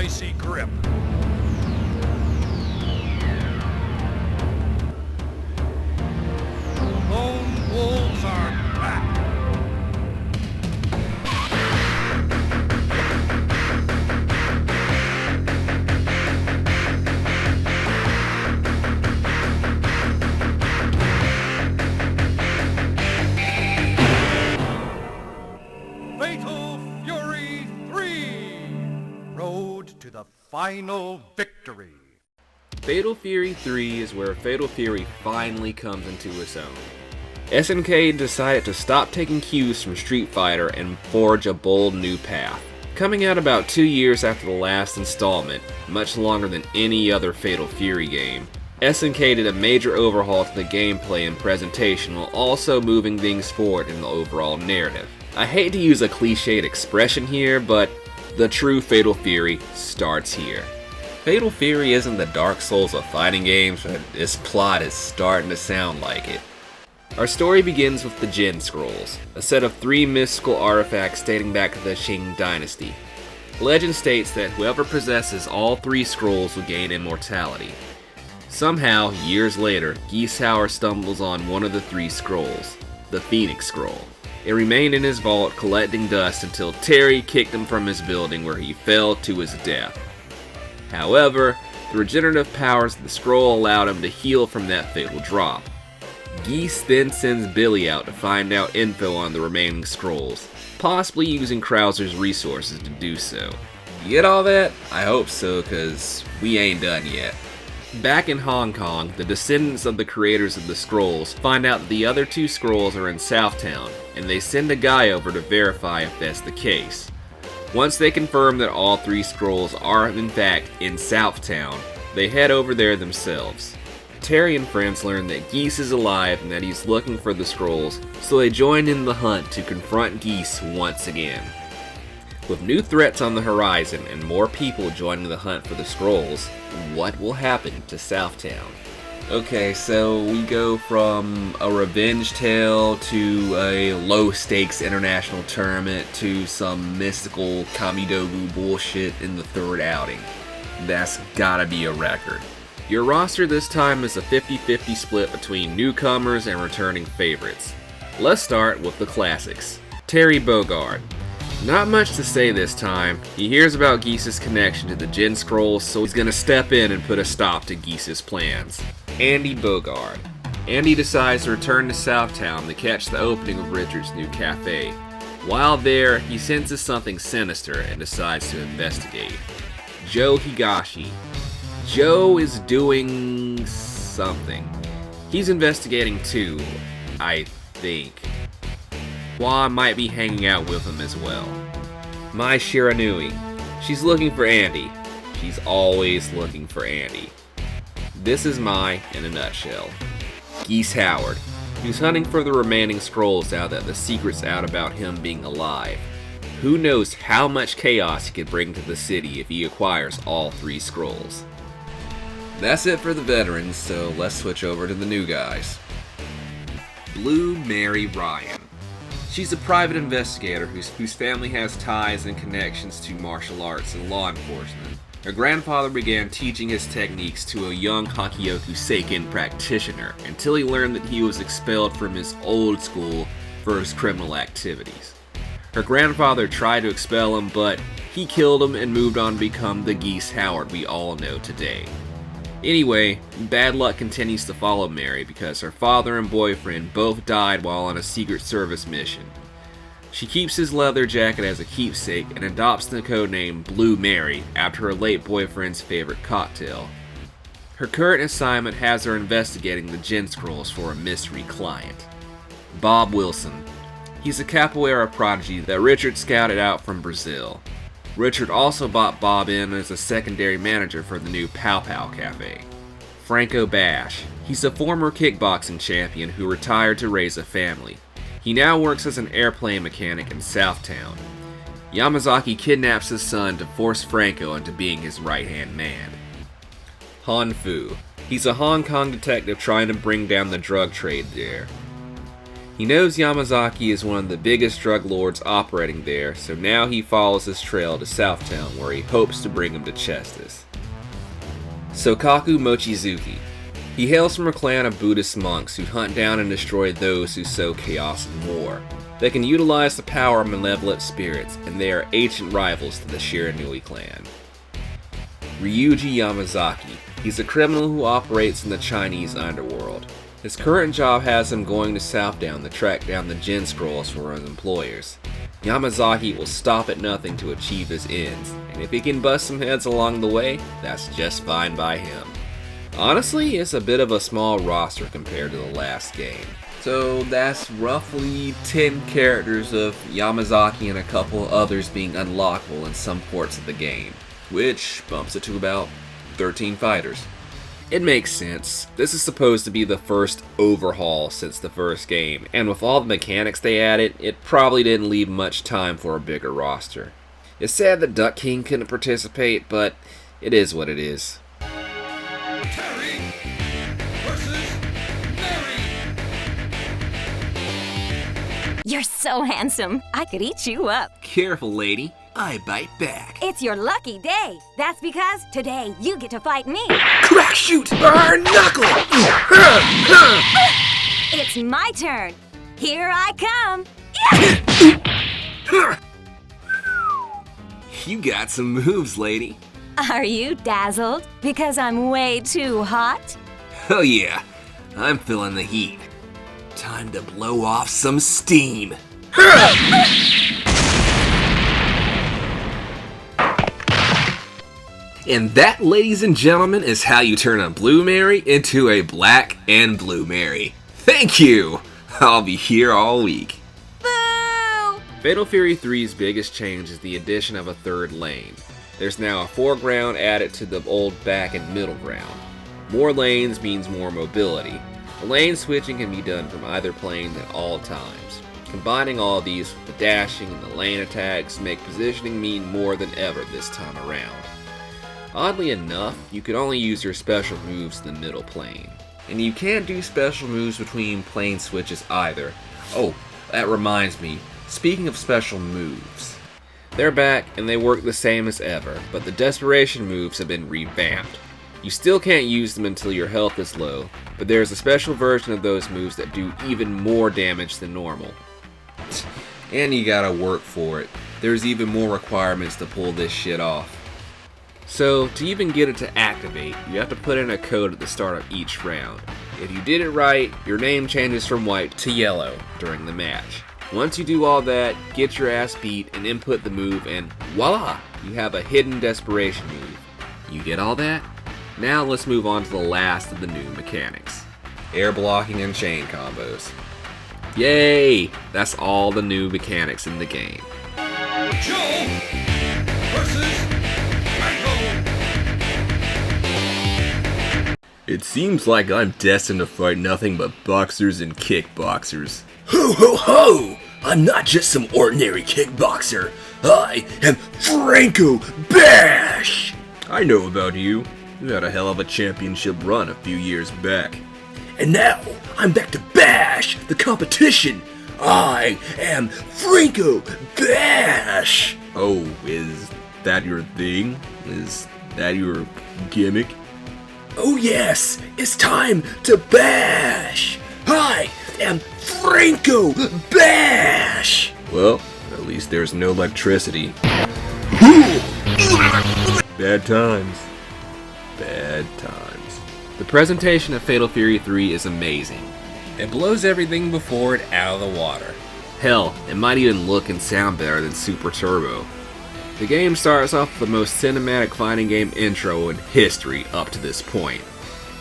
icy grip. Lone wolves are back. Fatal Fury 3. Road to the final victory. Fatal Fury 3 is where Fatal Fury finally comes into its own. SNK decided to stop taking cues from Street Fighter and forge a bold new path. Coming out about 2 years after the last installment, much longer than any other Fatal Fury game, SNK did a major overhaul to the gameplay and presentation while also moving things forward in the overall narrative. I hate to use a cliched expression here, but the true Fatal Fury starts here. Fatal Fury isn't the Dark Souls of fighting games, but this plot is starting to sound like it. Our story begins with the Jin Scrolls, a set of 3 mystical artifacts dating back to the Qing Dynasty. Legend states that whoever possesses all 3 scrolls will gain immortality. Somehow, years later, Geese stumbles on one of the 3 scrolls, the Phoenix Scroll. It remained in his vault collecting dust until Terry kicked him from his building where he fell to his death. However, the regenerative powers of the scroll allowed him to heal from that fatal drop. Geese then sends Billy out to find out info on the remaining scrolls, possibly using Krauser's resources to do so. You get all that? I hope so, cause we ain't done yet. Back in Hong Kong, the descendants of the creators of the scrolls find out that the other 2 scrolls are in Southtown, and they send a guy over to verify if that's the case. Once they confirm that all 3 scrolls are in fact in Southtown, they head over there themselves. Terry and friends learn that Geese is alive and that he's looking for the scrolls, so they join in the hunt to confront Geese once again. With new threats on the horizon and more people joining the hunt for the scrolls, what will happen to Southtown? Okay, so we go from a revenge tale to a low-stakes international tournament to some mystical Kamidogu bullshit in the 3rd outing. That's gotta be a record. Your roster this time is a 50-50 split between newcomers and returning favorites. Let's start with the classics. Terry Bogard. Not much to say this time. He hears about Geese's connection to the Jin Scrolls, so he's gonna step in and put a stop to Geese's plans. Andy Bogard. Andy decides to return to Southtown to catch the opening of Richard's new cafe. While there, he senses something sinister and decides to investigate. Joe Higashi. Joe is doing something. He's investigating too, I think. Hua might be hanging out with him as well. Mai Shiranui. She's looking for Andy. She's always looking for Andy. This is Mai in a nutshell. Geese Howard, who's hunting for the remaining scrolls now that the secret's out about him being alive. Who knows how much chaos he could bring to the city if he acquires all 3 scrolls. That's it for the veterans, so let's switch over to the new guys. Blue Mary Ryan. She's a private investigator whose family has ties and connections to martial arts and law enforcement. Her grandfather began teaching his techniques to a young Hakyoku Seiken practitioner until he learned that he was expelled from his old school for his criminal activities. Her grandfather tried to expel him, but he killed him and moved on to become the Geese Howard we all know today. Anyway, bad luck continues to follow Mary because her father and boyfriend both died while on a Secret Service mission. She keeps his leather jacket as a keepsake and adopts the codename Blue Mary after her late boyfriend's favorite cocktail. Her current assignment has her investigating the Jin Scrolls for a mystery client. Bob Wilson. He's a capoeira prodigy that Richard scouted out from Brazil. Richard also bought Bob in as a secondary manager for the new Pow Pow Cafe. Franco Bash. He's a former kickboxing champion who retired to raise a family. He now works as an airplane mechanic in Southtown. Yamazaki kidnaps his son to force Franco into being his right-hand man. Han Fu. He's a Hong Kong detective trying to bring down the drug trade there. He knows Yamazaki is one of the biggest drug lords operating there, so now he follows his trail to Southtown where he hopes to bring him to justice. Sokaku Mochizuki. He hails from a clan of Buddhist monks who hunt down and destroy those who sow chaos and war. They can utilize the power of malevolent spirits, and they are ancient rivals to the Shiranui clan. Ryuji Yamazaki. He's a criminal who operates in the Chinese underworld. His current job has him going to Southtown to track down the Jin scrolls for his employers. Yamazaki will stop at nothing to achieve his ends, and if he can bust some heads along the way, that's just fine by him. Honestly, it's a bit of a small roster compared to the last game. So that's roughly 10 characters of Yamazaki and a couple others being unlockable in some ports of the game, which bumps it to about 13 fighters. It makes sense. This is supposed to be the first overhaul since the first game, and with all the mechanics they added, it probably didn't leave much time for a bigger roster. It's sad that Duck King couldn't participate, but it is what it is. Terry versus Mary. You're so handsome. I could eat you up. Careful, lady. I bite back. It's your lucky day. That's because today you get to fight me. Crack shoot! Burn knuckle! It's my turn. Here I come. You got some moves, lady. Are you dazzled because I'm way too hot? Oh yeah, I'm feeling the heat. Time to blow off some steam. And that, ladies and gentlemen, is how you turn a Blue Mary into a Black and Blue Mary. Thank you! I'll be here all week. Boo! Fatal Fury 3's biggest change is the addition of a third lane. There's now a foreground added to the old back and middle ground. More lanes means more mobility. The lane switching can be done from either plane at all times. Combining all of these with the dashing and the lane attacks make positioning mean more than ever this time around. Oddly enough, you can only use your special moves in the middle plane. And you can't do special moves between plane switches either. Oh, that reminds me, speaking of special moves. They're back and they work the same as ever, but the desperation moves have been revamped. You still can't use them until your health is low, but there's a special version of those moves that do even more damage than normal. And you gotta work for it. There's even more requirements to pull this shit off. So, to even get it to activate, you have to put in a code at the start of each round. If you did it right, your name changes from white to yellow during the match. Once you do all that, get your ass beat and input the move and voila! You have a hidden desperation move. You get all that? Now let's move on to the last of the new mechanics. Air blocking and chain combos. Yay! That's all the new mechanics in the game. Joe versus Franco. It seems like I'm destined to fight nothing but boxers and kickboxers. Ho ho ho! I'm not just some ordinary kickboxer. I am Franco Bash! I know about you. You had a hell of a championship run a few years back. And now, I'm back to Bash, the competition. I am Franco Bash! Oh, is that your thing? Is that your gimmick? Oh yes, it's time to bash! I am Franco Bash! Well, at least there's no electricity. Bad times. Bad times. The presentation of Fatal Fury 3 is amazing. It blows everything before it out of the water. Hell, it might even look and sound better than Super Turbo. The game starts off with the most cinematic fighting game intro in history up to this point.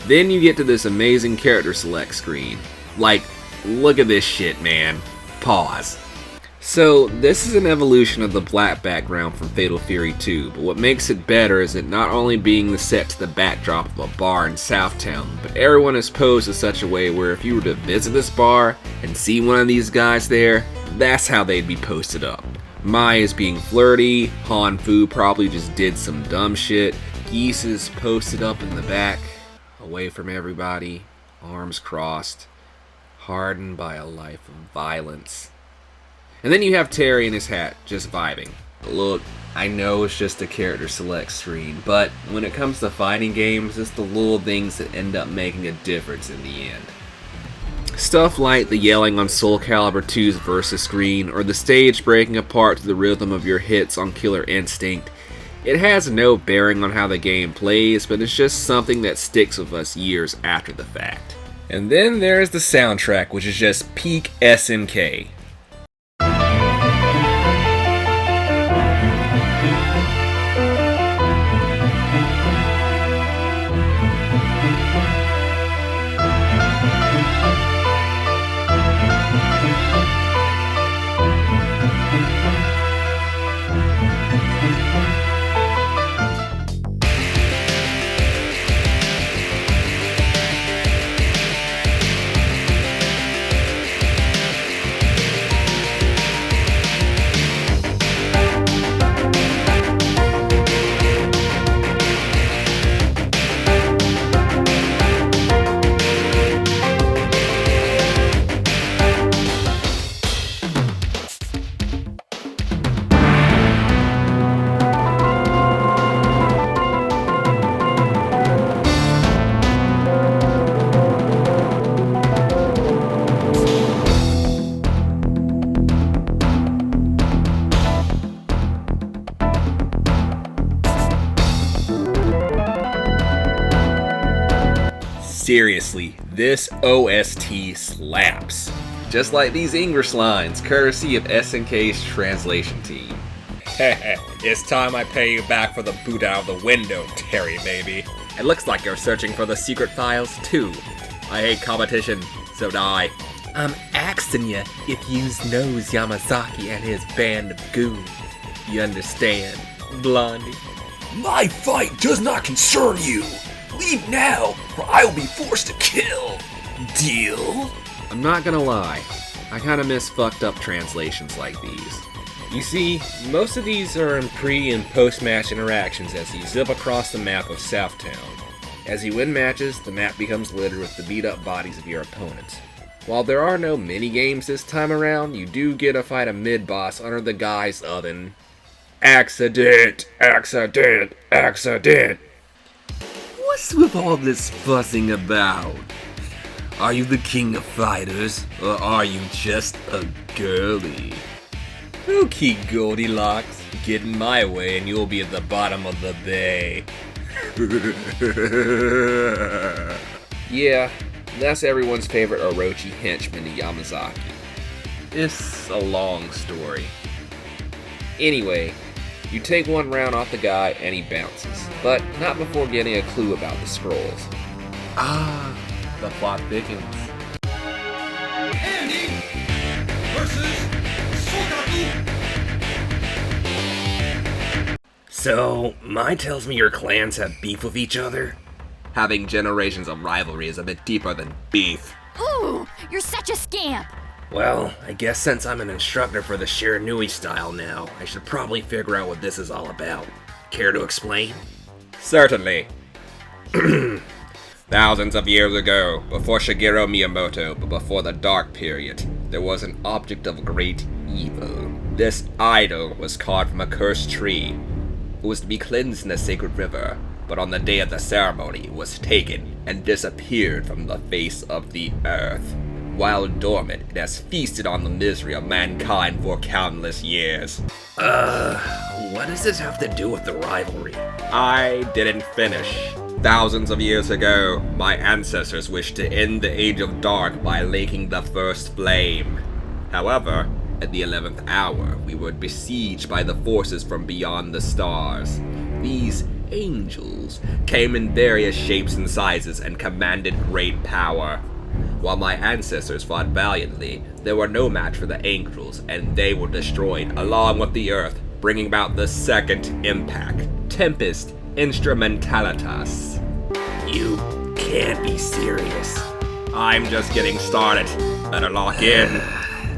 Then you get to this amazing character select screen. Like, look at this shit, man. Pause. So, this is an evolution of the black background from Fatal Fury 2, but what makes it better is it not only being the set to the backdrop of a bar in Southtown, but everyone is posed in such a way where if you were to visit this bar and see one of these guys there, that's how they'd be posted up. Mai is being flirty, Han Fu probably just did some dumb shit, Geese is posted up in the back, away from everybody, arms crossed. hardened by a life of violence. And then you have Terry in his hat, just vibing. Look, I know it's just a character select screen, but when it comes to fighting games, it's the little things that end up making a difference in the end. Stuff like the yelling on Soul Calibur 2's Versus screen, or the stage breaking apart to the rhythm of your hits on Killer Instinct. It has no bearing on how the game plays, but it's just something that sticks with us years after the fact. And then there's the soundtrack, which is just peak SNK. Seriously, this OST slaps. Just like these English lines, courtesy of SNK's translation team. It's time I pay you back for the boot out of the window, Terry, baby. It looks like you're searching for the secret files, too. I hate competition, so die. I'm asking ya if yous knows Yamazaki and his band of goons. You understand, Blondie? My fight does not concern you. Leave now, or I will be forced to kill. Deal? I'm not gonna lie, I kinda miss fucked up translations like these. You see, most of these are in pre- and post-match interactions as you zip across the map of Southtown. As you win matches, the map becomes littered with the beat-up bodies of your opponents. While there are no mini-games this time around, you do get to fight a mid-boss under the guise of an accident, accident, accident. What's with all this fussing about? Are you the king of fighters, or are you just a girly? Okay, Goldilocks, get in my way and you'll be at the bottom of the bay. Yeah, that's everyone's favorite Orochi henchman to Yamazaki. It's a long story. Anyway, you take one round off the guy and he bounces, but not before getting a clue about the scrolls. Ah, the plot thickens. Andy versus Sokaku. So, Mai tells me your clans have beef with each other? Having generations of rivalry is a bit deeper than beef. Ooh, you're such a scamp. Well, I guess since I'm an instructor for the Shiranui style now, I should probably figure out what this is all about. Care to explain? Certainly. Thousands of years ago, before Shigeru Miyamoto, but before the Dark Period, there was an object of great evil. This idol was carved from a cursed tree. It was to be cleansed in a sacred river, but on the day of the ceremony, it was taken and disappeared from the face of the earth. While dormant, it has feasted on the misery of mankind for countless years. What does this have to do with the rivalry? I didn't finish. Thousands of years ago, my ancestors wished to end the Age of Dark by laying the first flame. However, at the 11th hour, we were besieged by the forces from beyond the stars. These angels came in various shapes and sizes and commanded great power. While my ancestors fought valiantly, they were no match for the angels, and they were destroyed along with the earth, bringing about the second impact, Tempest Instrumentalitas. You can't be serious. I'm just getting started. Better lock in.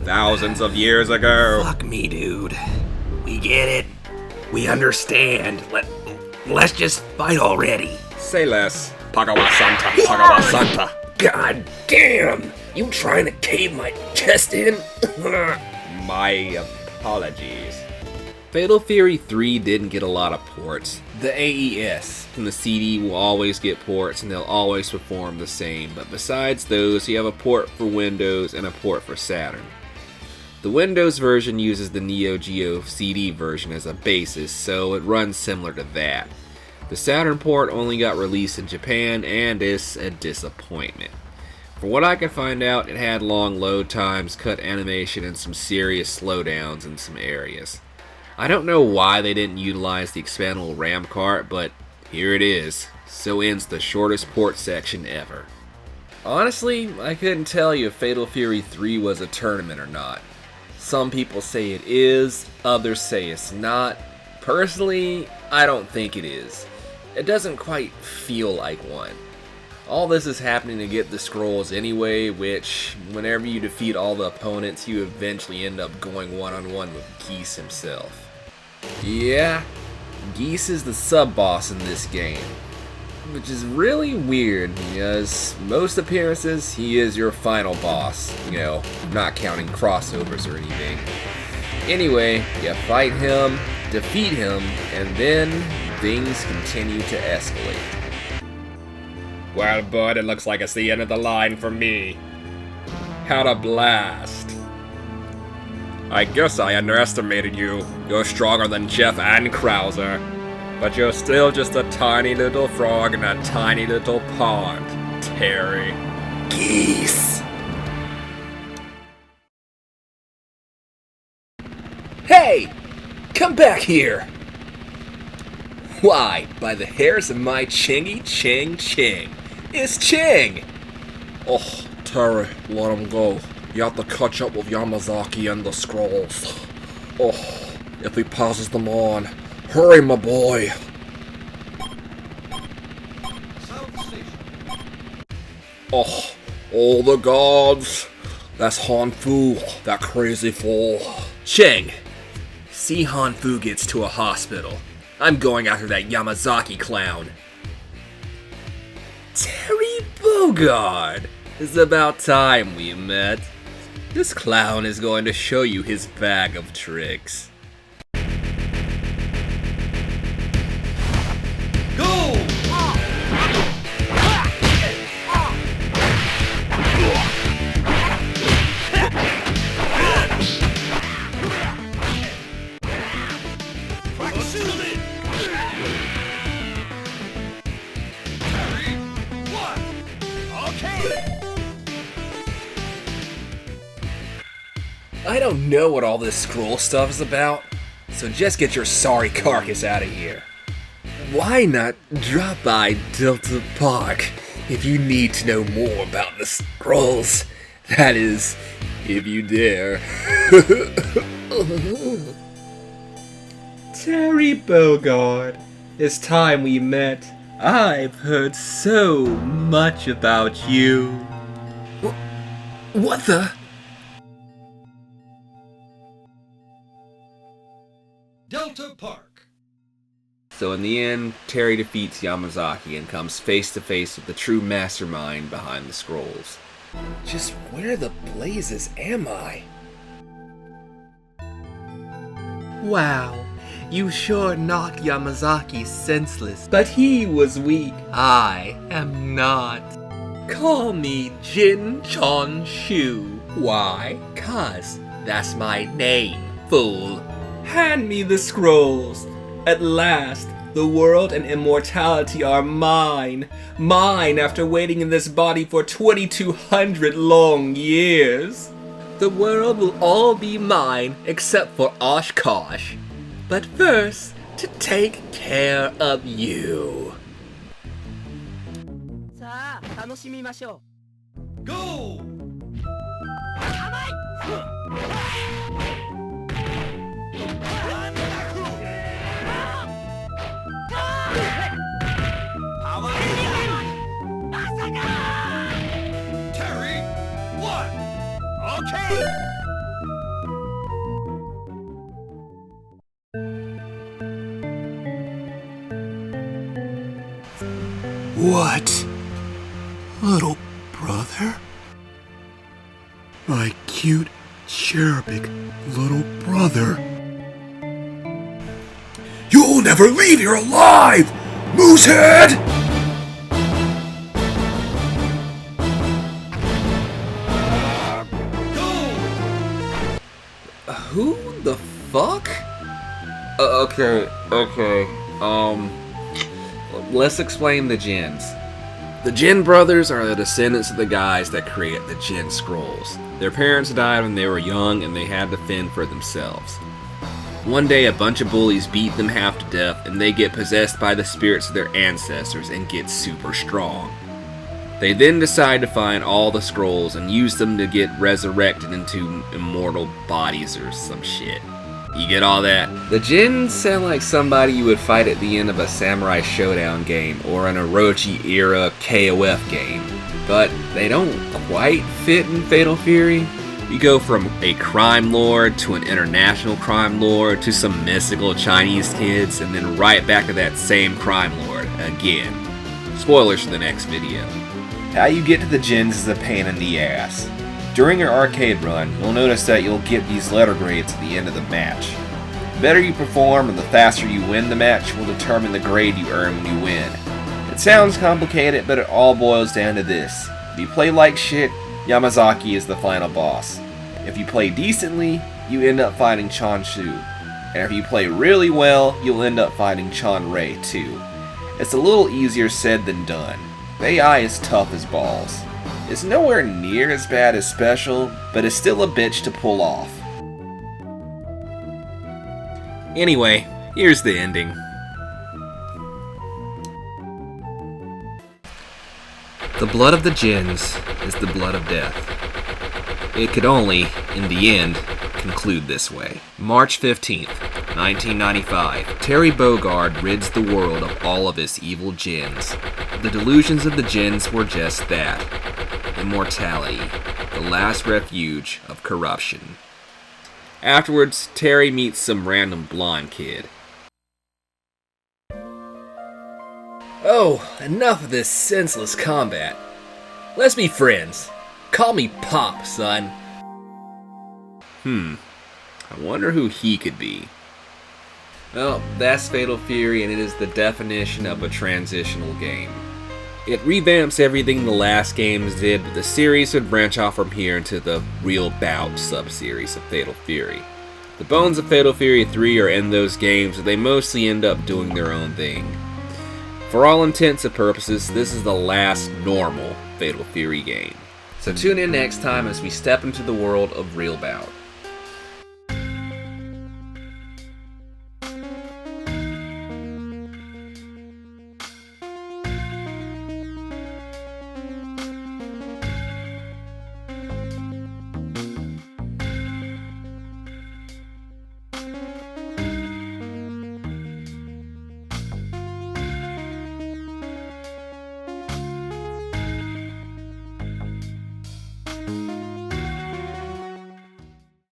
Thousands of years ago. Fuck me, dude. We get it. We understand. Let's just fight already. Say less. Pagawa Santa, Pagawa Santa. God damn! You trying to cave my chest in? My apologies. Fatal Fury 3 didn't get a lot of ports. The AES and the CD will always get ports and they'll always perform the same, but besides those, you have a port for Windows and a port for Saturn. The Windows version uses the Neo Geo CD version as a basis, so it runs similar to that. The Saturn port only got released in Japan and is a disappointment. From what I could find out, it had long load times, cut animation, and some serious slowdowns in some areas. I don't know why they didn't utilize the expandable RAM cart, but here it is. So ends the shortest port section ever. Honestly, I couldn't tell you if Fatal Fury 3 was a tournament or not. Some people say it is, others say it's not. Personally, I don't think it is. It doesn't quite feel like one. All this is happening to get the scrolls anyway, which, whenever you defeat all the opponents, you eventually end up going one-on-one with Geese himself. Yeah, Geese is the sub-boss in this game, which is really weird, because most appearances, he is your final boss, not counting crossovers or anything. Anyway, you fight him, defeat him, and then things continue to escalate. Well, bud, it looks like it's the end of the line for me. Had a blast. I guess I underestimated you. You're stronger than Jeff and Krauser. But you're still just a tiny little frog in a tiny little pond, Terry. Geese! Hey! Come back here! Why, by the hairs of my chingy ching ching, it's Ching! Oh, Terry, let him go. You have to catch up with Yamazaki and the scrolls. Oh, if he passes them on. Hurry, my boy! South Station. Oh, all the gods! That's Hanfu, that crazy fool. Ching! See Hanfu gets to a hospital. I'm going after that Yamazaki clown. Terry Bogard! It's about time we met. This clown is going to show you his bag of tricks. Go! I don't know what all this scroll stuff is about, so just get your sorry carcass out of here. Why not drop by Delta Park if you need to know more about the scrolls? That is, if you dare. Terry Bogard, it's time we met. I've heard so much about you. What the? Delta Park. So in the end, Terry defeats Yamazaki and comes face to face with the true mastermind behind the scrolls. Just where the blazes am I? Wow, you sure knocked Yamazaki senseless, but he was weak. I am not. Call me Jin Shu. Why? 'Cause that's my name, fool. Hand me the scrolls. At last, the world and immortality are mine. Mine after waiting in this body for 2,200 long years. The world will all be mine except for Oshkosh. But first, to take care of you. Go! Terry, what? Okay. What? Little brother? My cute, cherubic little brother. You'll never leave here alive, Moosehead! Go! Who the fuck? Okay. Let's explain the Jins. The Jin Brothers are the descendants of the guys that created the Jin Scrolls. Their parents died when they were young and they had to fend for themselves. One day a bunch of bullies beat them half to death and they get possessed by the spirits of their ancestors and get super strong. They then decide to find all the scrolls and use them to get resurrected into immortal bodies or some shit. You get all that? The Jins sound like somebody you would fight at the end of a Samurai Showdown game or an Orochi-era KOF game. But they don't quite fit in Fatal Fury. You go from a crime lord to an international crime lord to some mystical Chinese kids and then right back to that same crime lord again. Spoilers for the next video. How you get to the Jins is a pain in the ass. During your arcade run, you'll notice that you'll get these letter grades at the end of the match. The better you perform and the faster you win the match will determine the grade you earn when you win. It sounds complicated, but it all boils down to this. If you play like shit, Yamazaki is the final boss. If you play decently, you end up fighting Chonshu. And if you play really well, you'll end up fighting Chonrei too. It's a little easier said than done. The AI is tough as balls. It's nowhere near as bad as Special, but it's still a bitch to pull off. Anyway, here's the ending. The blood of the Jins is the blood of death. It could only, in the end, conclude this way. March 15th, 1995. Terry Bogard rids the world of all of his evil Jins. The delusions of the Jins were just that. Immortality, the last refuge of corruption. Afterwards, Terry meets some random blonde kid. Oh, enough of this senseless combat. Let's be friends. Call me Pop, son. I wonder who he could be. Well, that's Fatal Fury, and it is the definition of a transitional game. It revamps everything the last games did, but the series would branch off from here into the Real Bout sub-series of Fatal Fury. The bones of Fatal Fury 3 are in those games, but they mostly end up doing their own thing. For all intents and purposes, this is the last normal Fatal Fury game. So tune in next time as we step into the world of Real Bout.